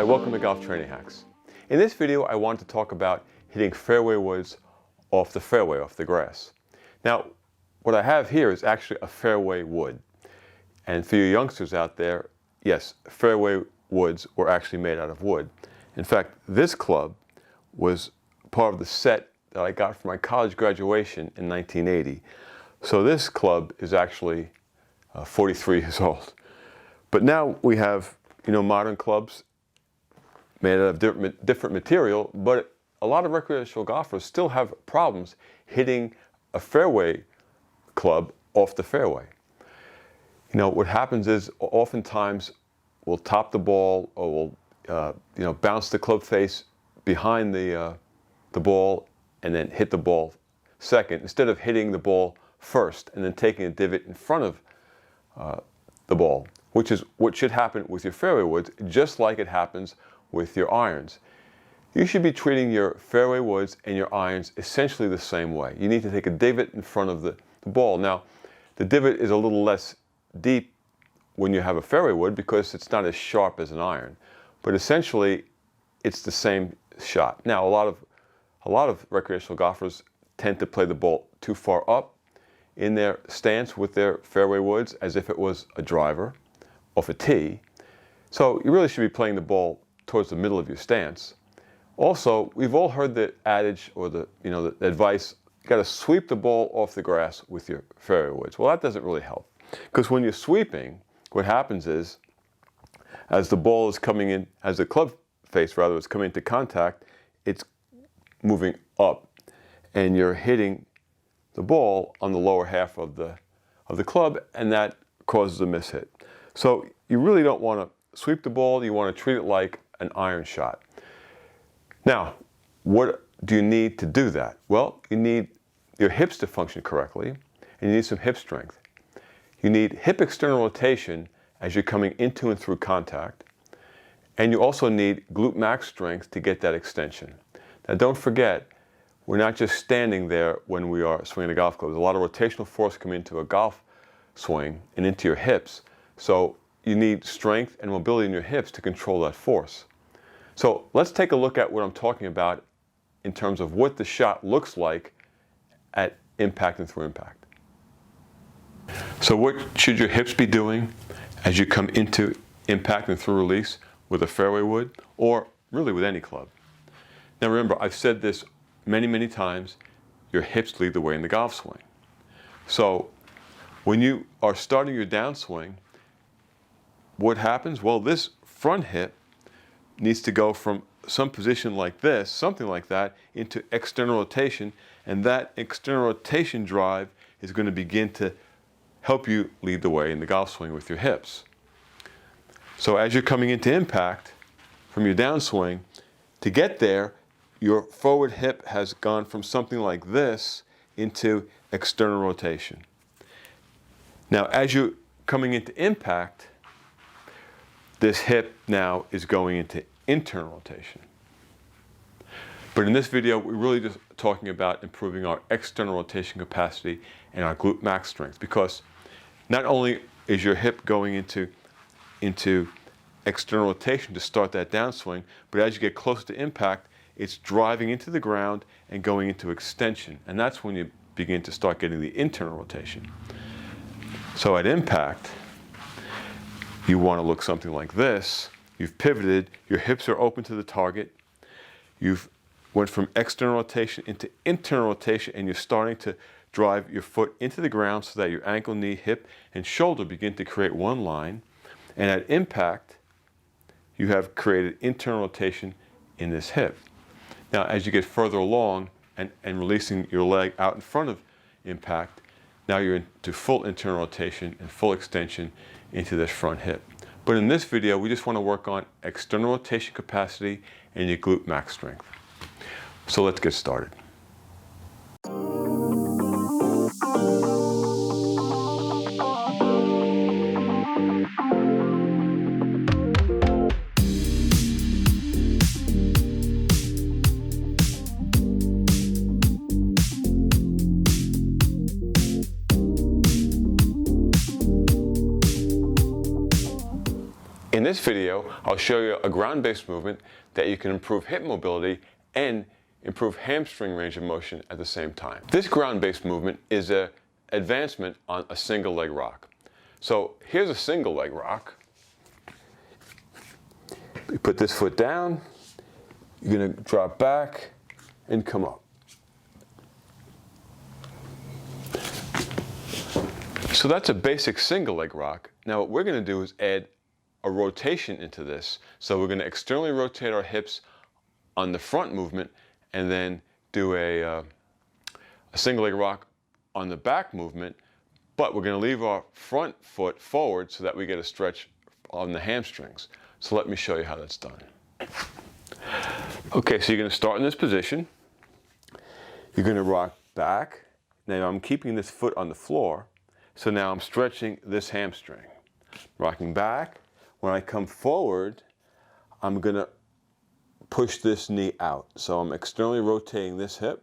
Hi, welcome to Golf Training Hacks. In this video, I want to talk about hitting fairway woods off the fairway, off the grass. Now, what I have here is actually a fairway wood. And for you youngsters out there, yes, fairway woods were actually made out of wood. In fact, this club was part of the set that I got for my college graduation in 1980. So this club is actually 43 years old. But now we have, modern clubs made out of different material, but a lot of recreational golfers still have problems hitting a fairway club off the fairway. What happens is oftentimes we'll top the ball or we'll bounce the club face behind the ball and then hit the ball second, instead of hitting the ball first and then taking a divot in front of the ball, which is what should happen with your fairway woods, just like it happens with your irons. You should be treating your fairway woods and your irons essentially the same way. You need to take a divot in front of the ball. Now, the divot is a little less deep when you have a fairway wood because it's not as sharp as an iron, but essentially it's the same shot. Now, a lot of recreational golfers tend to play the ball too far up in their stance with their fairway woods as if it was a driver off a tee. So you really should be playing the ball towards the middle of your stance. Also, we've all heard the adage or the advice, you got to sweep the ball off the grass with your fairway woods. Well, that doesn't really help, because when you're sweeping, what happens is, as the ball is coming in, as the club face rather is coming into contact, it's moving up, and you're hitting the ball on the lower half of the club, and that causes a mishit. So you really don't want to sweep the ball. You want to treat it like an iron shot. Now, what do you need to do that? Well, you need your hips to function correctly, and you need some hip strength. You need hip external rotation as you're coming into and through contact, and you also need glute max strength to get that extension. Now, don't forget, we're not just standing there when we are swinging a golf club. There's a lot of rotational force coming into a golf swing and into your hips, so you need strength and mobility in your hips to control that force. So let's take a look at what I'm talking about in terms of what the shot looks like at impact and through impact. So what should your hips be doing as you come into impact and through release with a fairway wood, or really with any club? Now remember, I've said this many, many times, your hips lead the way in the golf swing. So when you are starting your downswing, what happens? Well, this front hip needs to go from some position like this, something like that, into external rotation, and that external rotation drive is going to begin to help you lead the way in the golf swing with your hips. So as you're coming into impact from your downswing, to get there, your forward hip has gone from something like this into external rotation. Now, as you're coming into impact, this hip now is going into internal rotation. But in this video, we're really just talking about improving our external rotation capacity and our glute max strength, because not only is your hip going into external rotation to start that downswing, but as you get closer to impact, it's driving into the ground and going into extension. And that's when you begin to start getting the internal rotation. So at impact, you want to look something like this. You've pivoted, your hips are open to the target, you've went from external rotation into internal rotation, and you're starting to drive your foot into the ground so that your ankle, knee, hip, and shoulder begin to create one line. And at impact, you have created internal rotation in this hip. Now, as you get further along and releasing your leg out in front of impact, now you're into full internal rotation and full extension into this front hip. But in this video, we just want to work on external rotation capacity and your glute max strength. So let's get started. In this video, I'll show you a ground-based movement that you can improve hip mobility and improve hamstring range of motion at the same time. This ground-based movement is an advancement on a single leg rock. So here's a single leg rock. You put this foot down, you're going to drop back and come up. So that's a basic single leg rock. Now what we're going to do is add a rotation into this. So we're going to externally rotate our hips on the front movement and then do a single leg rock on the back movement, but we're going to leave our front foot forward so that we get a stretch on the hamstrings. So let me show you how that's done. Okay, so you're going to start in this position. You're going to rock back. Now I'm keeping this foot on the floor, so now I'm stretching this hamstring. Rocking back. When I come forward, I'm going to push this knee out. So I'm externally rotating this hip,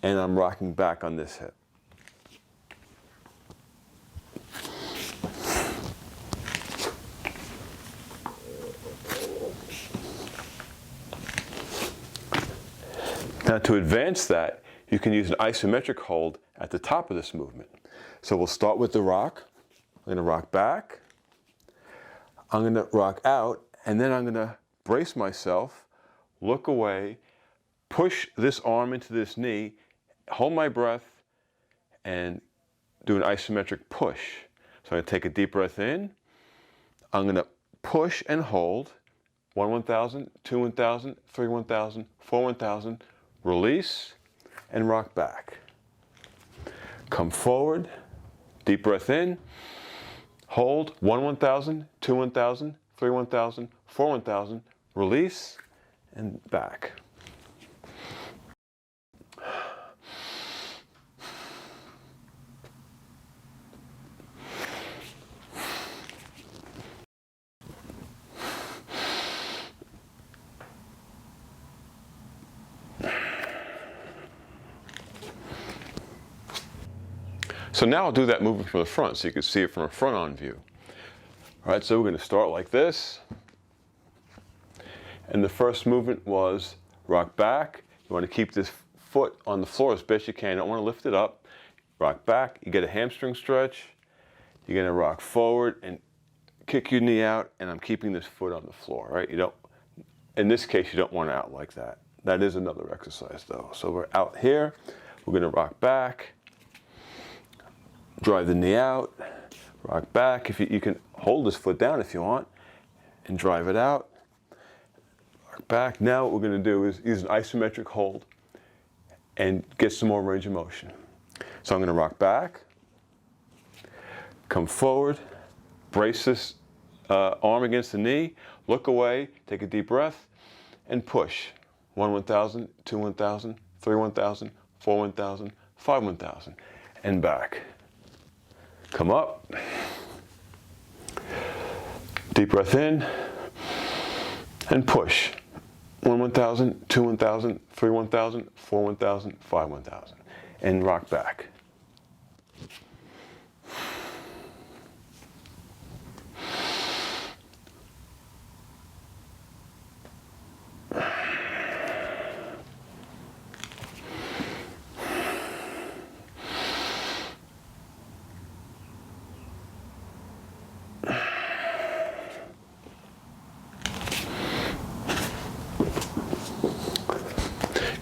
and I'm rocking back on this hip. Now to advance that, you can use an isometric hold at the top of this movement. So we'll start with the rock. I'm going to rock back. I'm going to rock out, and then I'm going to brace myself, look away, push this arm into this knee, hold my breath, and do an isometric push. So I'm going to take a deep breath in. I'm going to push and hold. 1 1,000, 2 1,000, 3 1,000, 4 1,000. Release and rock back. Come forward, deep breath in, hold 1 1,000, 2 1,000, 3 1,000, 4 1,000, release and back. So now I'll do that movement from the front so you can see it from a front-on view. All right, so we're going to start like this. And the first movement was rock back. You want to keep this foot on the floor as best you can. You don't want to lift it up. Rock back. You get a hamstring stretch. You're going to rock forward and kick your knee out, and I'm keeping this foot on the floor, right? You don't, in this case, you don't want to out like that. That is another exercise, though. So we're out here. We're going to rock back. Drive the knee out, rock back. If you can hold this foot down if you want, and drive it out. Rock back. Now what we're going to do is use an isometric hold and get some more range of motion. So I'm going to rock back, come forward, brace this arm against the knee, look away, take a deep breath, and push. 1 1,000, 2 1,000, 3 1,000, 4 1,000, 5 1,000, and back. Come up, deep breath in, and push. 1 1,000, 2 1,000, 3 1,000, 4 1,000, 5 1,000, and rock back.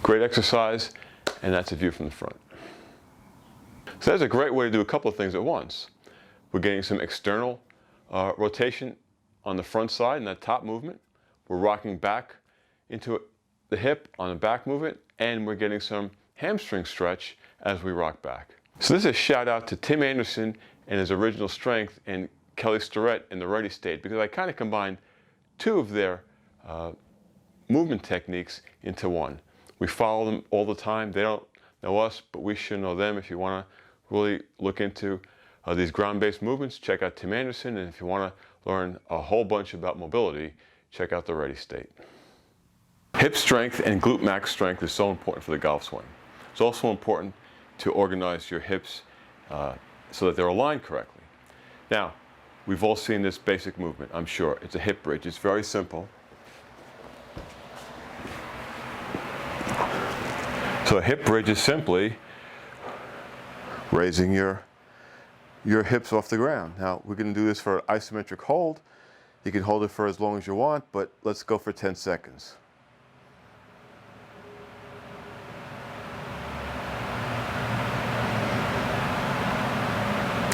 Great exercise, and that's a view from the front. So that's a great way to do a couple of things at once. We're getting some external rotation on the front side in that top movement. We're rocking back into the hip on the back movement, and we're getting some hamstring stretch as we rock back. So this is a shout out to Tim Anderson and his original strength and Kelly Starrett in the ready state, because I kind of combined two of their movement techniques into one. We follow them all the time. They don't know us, but we should know them. If you want to really look into these ground-based movements, check out Tim Anderson. And if you want to learn a whole bunch about mobility, check out the Ready State. Hip strength and glute max strength is so important for the golf swing. It's also important to organize your hips so that they're aligned correctly. Now, we've all seen this basic movement, I'm sure. It's a hip bridge. It's very simple. So a hip bridge is simply raising your hips off the ground. Now, we're going to do this for an isometric hold. You can hold it for as long as you want, but let's go for 10 seconds.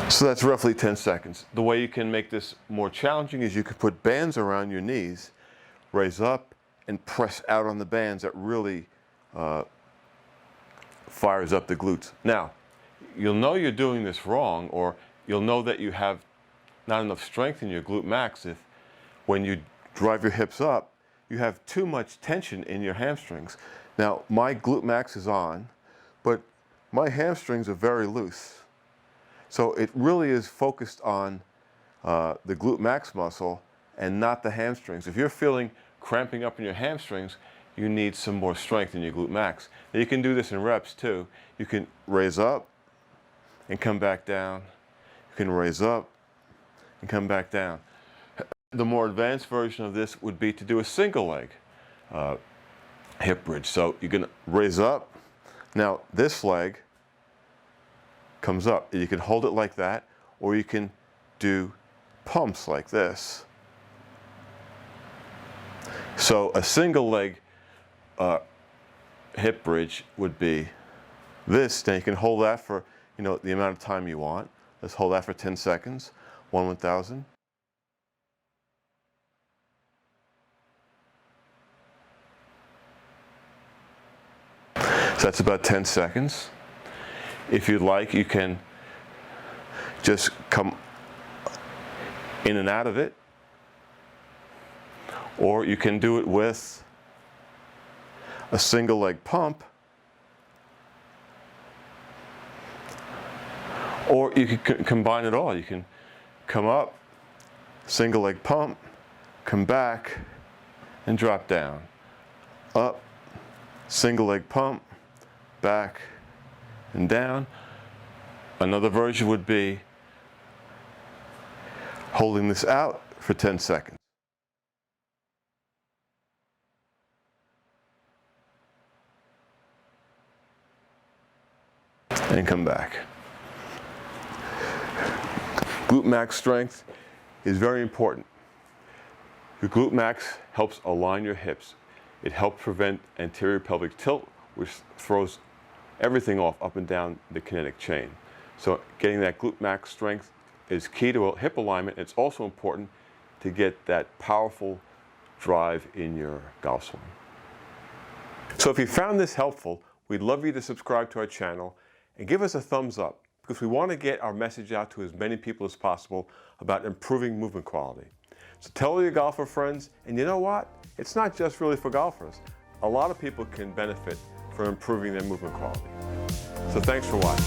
So that's roughly 10 seconds. The way you can make this more challenging is you could put bands around your knees, raise up, and press out on the bands. That really fires up the glutes. Now, you'll know you're doing this wrong, or you'll know that you have not enough strength in your glute max if when you drive your hips up, you have too much tension in your hamstrings. Now, my glute max is on, but my hamstrings are very loose. So it really is focused on the glute max muscle and not the hamstrings. If you're feeling cramping up in your hamstrings, you need some more strength in your glute max. Now you can do this in reps too. You can raise up and come back down. You can raise up and come back down. The more advanced version of this would be to do a single leg hip bridge. So you can raise up. Now this leg comes up. You can hold it like that, or you can do pumps like this. So a single leg hip bridge would be this. Now you can hold that for the amount of time you want. Let's hold that for 10 seconds. 1/1000. So that's about 10 seconds. If you'd like, you can just come in and out of it, or you can do it with a single leg pump, or you can combine it all. You can come up, single leg pump, come back, and drop down. Up, single leg pump, back, and down. Another version would be holding this out for 10 seconds. And come back. Glute max strength is very important. Your glute max helps align your hips. It helps prevent anterior pelvic tilt, which throws everything off up and down the kinetic chain. So getting that glute max strength is key to hip alignment. It's also important to get that powerful drive in your golf swing. So if you found this helpful, we'd love you to subscribe to our channel and give us a thumbs up, because we want to get our message out to as many people as possible about improving movement quality. So tell all your golfer friends, and you know what? It's not just really for golfers. A lot of people can benefit from improving their movement quality. So thanks for watching.